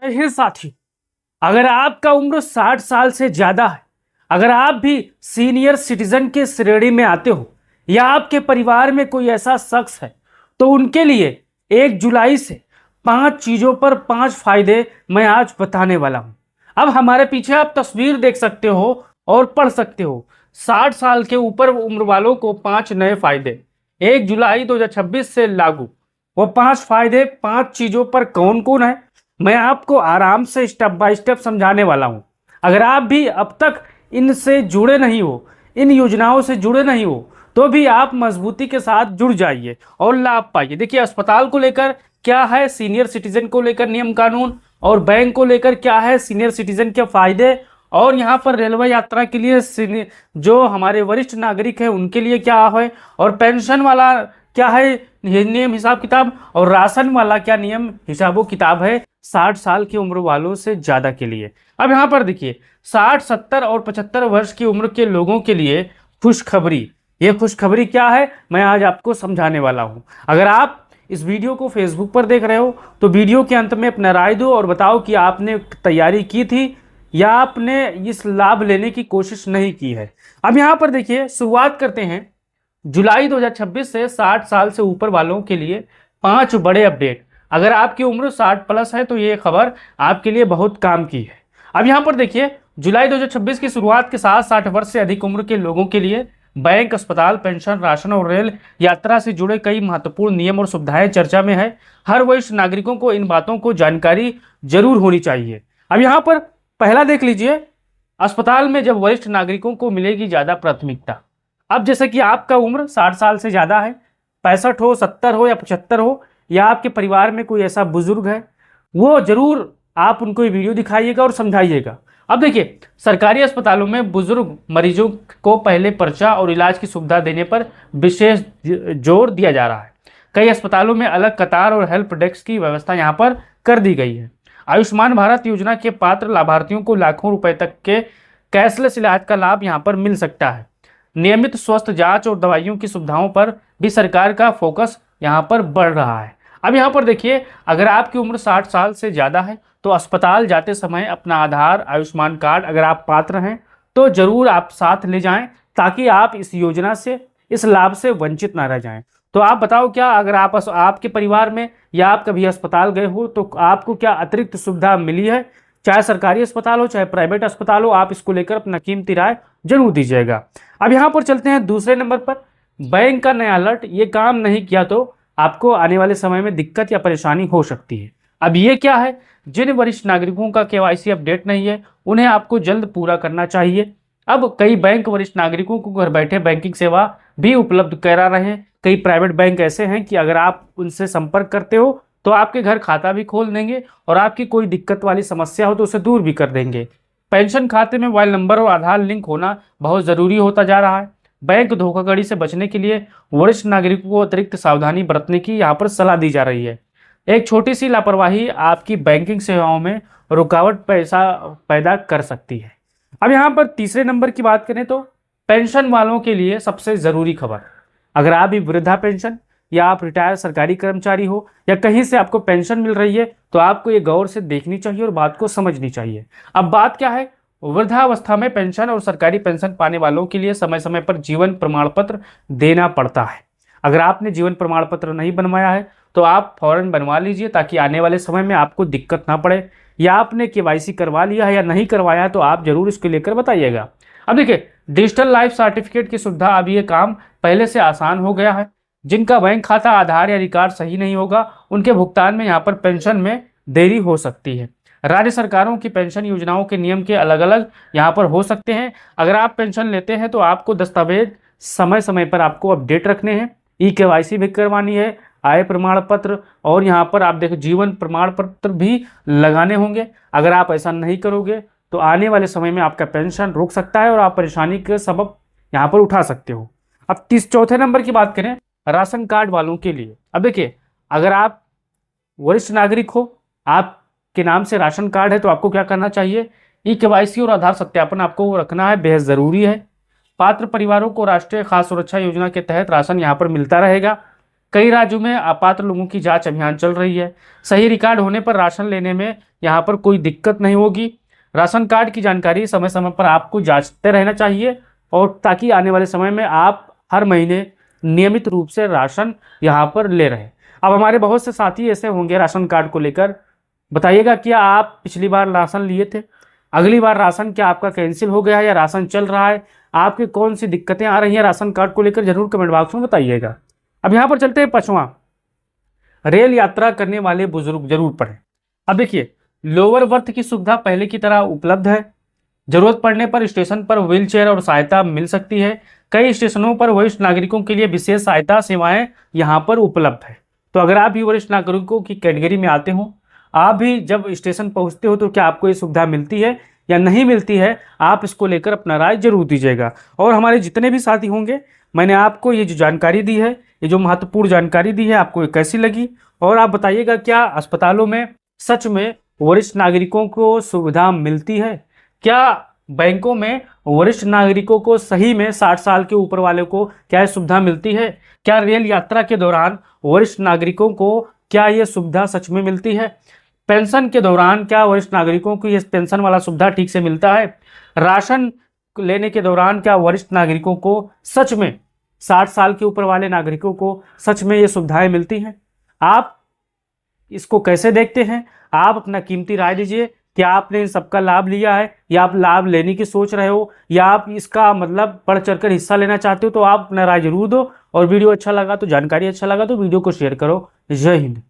हे साथी, अगर आपका उम्र 60 साल से ज्यादा है, अगर आप भी सीनियर सिटीजन के श्रेणी में आते हो या आपके परिवार में कोई ऐसा शख्स है, तो उनके लिए 1 जुलाई से 5 चीजों पर 5 फायदे मैं आज बताने वाला हूं। अब हमारे पीछे आप तस्वीर देख सकते हो और पढ़ सकते हो। 60 साल के ऊपर उम्र वालों को 5 नए फायदे 1 जुलाई 2026 से लागू। वो 5 फायदे 5 चीजों पर कौन कौन है, मैं आपको आराम से स्टेप बाय स्टेप समझाने वाला हूं। अगर आप भी अब तक इनसे जुड़े नहीं हो, इन योजनाओं से जुड़े नहीं हो, तो भी आप मजबूती के साथ जुड़ जाइए और लाभ पाइए। देखिए, अस्पताल को लेकर क्या है, सीनियर सिटीजन को लेकर नियम कानून, और बैंक को लेकर क्या है, सीनियर सिटीजन के फायदे, और यहाँ पर रेलवे यात्रा के लिए जो हमारे वरिष्ठ नागरिक हैं उनके लिए क्या है, और पेंशन वाला क्या है ये नियम हिसाब किताब, और राशन वाला क्या नियम हिसाबो किताब है 60 साल की उम्र वालों से ज़्यादा के लिए। अब यहाँ पर देखिए, 60, 70 और 75 वर्ष की उम्र के लोगों के लिए खुशखबरी। ये खुशखबरी क्या है, मैं आज आपको समझाने वाला हूँ। अगर आप इस वीडियो को फेसबुक पर देख रहे हो तो वीडियो के अंत में अपना राय दो और बताओ कि आपने तैयारी की थी या आपने इस लाभ लेने की कोशिश नहीं की है। अब यहाँ पर देखिए, शुरुआत करते हैं जुलाई 2026 से 60 साल से ऊपर वालों के लिए 5 बड़े अपडेट। अगर आपकी उम्र 60 प्लस है तो ये खबर आपके लिए बहुत काम की है। अब यहाँ पर देखिए, जुलाई 2026 की शुरुआत के साथ 60 वर्ष से अधिक उम्र के लोगों के लिए बैंक, अस्पताल, पेंशन, राशन और रेल यात्रा से जुड़े कई महत्वपूर्ण नियम और सुविधाएं चर्चा में है। हर वरिष्ठ नागरिकों को इन बातों को जानकारी जरूर होनी चाहिए। अब यहाँ पर पहला देख लीजिए, अस्पताल में जब वरिष्ठ नागरिकों को मिलेगी ज्यादा प्राथमिकता। अब जैसे कि आपका उम्र 60 साल से ज़्यादा है, 65 हो, 70 हो या 75 हो, या आपके परिवार में कोई ऐसा बुजुर्ग है, वो जरूर आप उनको ये वीडियो दिखाइएगा और समझाइएगा। अब देखिए, सरकारी अस्पतालों में बुजुर्ग मरीजों को पहले पर्चा और इलाज की सुविधा देने पर विशेष जोर दिया जा रहा है। कई अस्पतालों में अलग कतार और हेल्प डेस्क की व्यवस्था यहाँ पर कर दी गई है। आयुष्मान भारत योजना के पात्र लाभार्थियों को लाखों रुपए तक के कैशलेस इलाज का लाभ यहाँ पर मिल सकता है। नियमित स्वास्थ्य जांच और दवाइयों की सुविधाओं पर भी सरकार का फोकस यहाँ पर बढ़ रहा है। अब यहाँ पर देखिए, अगर आपकी उम्र 60 साल से ज़्यादा है तो अस्पताल जाते समय अपना आधार, आयुष्मान कार्ड अगर आप पात्र हैं तो जरूर आप साथ ले जाएं, ताकि आप इस योजना से, इस लाभ से वंचित ना रह जाएं। तो आप बताओ, क्या अगर आपके परिवार में या आप कभी अस्पताल गए हो तो आपको क्या अतिरिक्त सुविधा मिली है? चाहे सरकारी अस्पताल हो चाहे प्राइवेट अस्पताल हो, आप इसको लेकर अपना कीमती राय जरूर दीजिएगा। अब यहाँ पर चलते हैं दूसरे नंबर पर, बैंक का नया अलर्ट। ये काम नहीं किया तो आपको आने वाले समय में दिक्कत या परेशानी हो सकती है। अब ये क्या है, जिन वरिष्ठ नागरिकों का केवाईसी अपडेट नहीं है उन्हें आपको जल्द पूरा करना चाहिए। अब कई बैंक वरिष्ठ नागरिकों को घर बैठे बैंकिंग सेवा भी उपलब्ध करा रहे हैं। कई प्राइवेट बैंक ऐसे हैं कि अगर आप उनसे संपर्क करते हो तो आपके घर खाता भी खोल देंगे और आपकी कोई दिक्कत वाली समस्या हो तो उसे दूर भी कर देंगे। पेंशन खाते में मोबाइल नंबर और आधार लिंक होना बहुत ज़रूरी होता जा रहा है। बैंक धोखाधड़ी से बचने के लिए वरिष्ठ नागरिकों को अतिरिक्त सावधानी बरतने की यहाँ पर सलाह दी जा रही है। एक छोटी सी लापरवाही आपकी बैंकिंग सेवाओं में रुकावट पैदा कर सकती है। अब यहाँ पर तीसरे नंबर की बात करें तो पेंशन वालों के लिए सबसे ज़रूरी खबर। अगर आप भी वृद्धा पेंशन या आप रिटायर सरकारी कर्मचारी हो या कहीं से आपको पेंशन मिल रही है तो आपको ये गौर से देखनी चाहिए और बात को समझनी चाहिए। अब बात क्या है, वृद्धावस्था में पेंशन और सरकारी पेंशन पाने वालों के लिए समय समय पर जीवन प्रमाण पत्र देना पड़ता है। अगर आपने जीवन प्रमाण पत्र नहीं बनवाया है तो आप फौरन बनवा लीजिए, ताकि आने वाले समय में आपको दिक्कत ना पड़े। या आपने केवाईसी करवा लिया है या नहीं करवाया है तो आप जरूर इसको लेकर बताइएगा। अब देखिए, डिजिटल लाइफ सर्टिफिकेट की सुविधा, अब ये काम पहले से आसान हो गया है। जिनका बैंक खाता, आधार या रिकॉर्ड सही नहीं होगा उनके भुगतान में यहाँ पर पेंशन में देरी हो सकती है। राज्य सरकारों की पेंशन योजनाओं के नियम के अलग अलग यहाँ पर हो सकते हैं। अगर आप पेंशन लेते हैं तो आपको दस्तावेज समय समय पर आपको अपडेट रखने हैं, केवाईसी भी करवानी है, आय प्रमाण पत्र, और यहाँ पर आप देखो जीवन प्रमाण पत्र भी लगाने होंगे। अगर आप ऐसा नहीं करोगे तो आने वाले समय में आपका पेंशन रुक सकता है और आप परेशानी के सबब यहाँ पर उठा सकते हो। अब चौथे नंबर की बात करें, राशन कार्ड वालों के लिए। अब देखिए, अगर आप वरिष्ठ नागरिक हो, आपके नाम से राशन कार्ड है तो आपको क्या करना चाहिए, केवाईसी और आधार सत्यापन आपको रखना है, बेहद ज़रूरी है। पात्र परिवारों को राष्ट्रीय खाद्य सुरक्षा योजना के तहत राशन यहाँ पर मिलता रहेगा। कई राज्यों में अपात्र लोगों की जांच अभियान चल रही है। सही रिकॉर्ड होने पर राशन लेने में यहाँ पर कोई दिक्कत नहीं होगी। राशन कार्ड की जानकारी समय समय पर आपको जांचते रहना चाहिए, और ताकि आने वाले समय में आप हर महीने नियमित रूप से राशन यहाँ पर ले रहे हैं। अब हमारे बहुत से साथी ऐसे होंगे राशन कार्ड को लेकर, बताइएगा क्या आप पिछली बार राशन लिए थे, अगली बार राशन क्या आपका कैंसिल हो गया है या राशन चल रहा है, आपकी कौन सी दिक्कतें आ रही हैं राशन कार्ड को लेकर, जरूर कमेंट बॉक्स में बताइएगा। अब यहाँ पर चलते हैं 5वां, रेल यात्रा करने वाले बुजुर्ग जरूर पढ़ें। अब देखिए, लोअर वर्थ की सुविधा पहले की तरह उपलब्ध है। जरूरत पड़ने पर स्टेशन पर व्हीलचेयर और सहायता मिल सकती है। कई स्टेशनों पर वरिष्ठ नागरिकों के लिए विशेष सहायता सेवाएं यहाँ पर उपलब्ध है। तो अगर आप भी वरिष्ठ नागरिकों की कैटेगरी में आते हो, आप भी जब स्टेशन पहुँचते हो तो क्या आपको ये सुविधा मिलती है या नहीं मिलती है, आप इसको लेकर अपना राय जरूर दीजिएगा। और हमारे जितने भी साथी होंगे, मैंने आपको ये जो जानकारी दी है, ये जो महत्वपूर्ण जानकारी दी है, आपको ये कैसी लगी, और आप बताइएगा क्या अस्पतालों में सच में वरिष्ठ नागरिकों को सुविधा मिलती है? क्या बैंकों में वरिष्ठ नागरिकों को सही में 60 साल के ऊपर वाले को क्या ये सुविधा मिलती है? क्या रेल यात्रा के दौरान वरिष्ठ नागरिकों को क्या ये सुविधा सच में मिलती है? पेंशन के दौरान क्या वरिष्ठ नागरिकों को ये पेंशन वाला सुविधा ठीक से मिलता है? राशन लेने के दौरान क्या वरिष्ठ नागरिकों को सच में 60 साल के ऊपर वाले नागरिकों को सच में ये सुविधाएं मिलती हैं? आप इसको कैसे देखते हैं? आप अपना कीमती राय दीजिए। क्या आपने इन सबका लाभ लिया है, या आप लाभ लेने की सोच रहे हो, या आप इसका मतलब बढ़ चढ़कर हिस्सा लेना चाहते हो? तो आप अपना राय जरूर दो। और वीडियो अच्छा लगा तो, जानकारी अच्छा लगा तो वीडियो को शेयर करो। जय हिंद।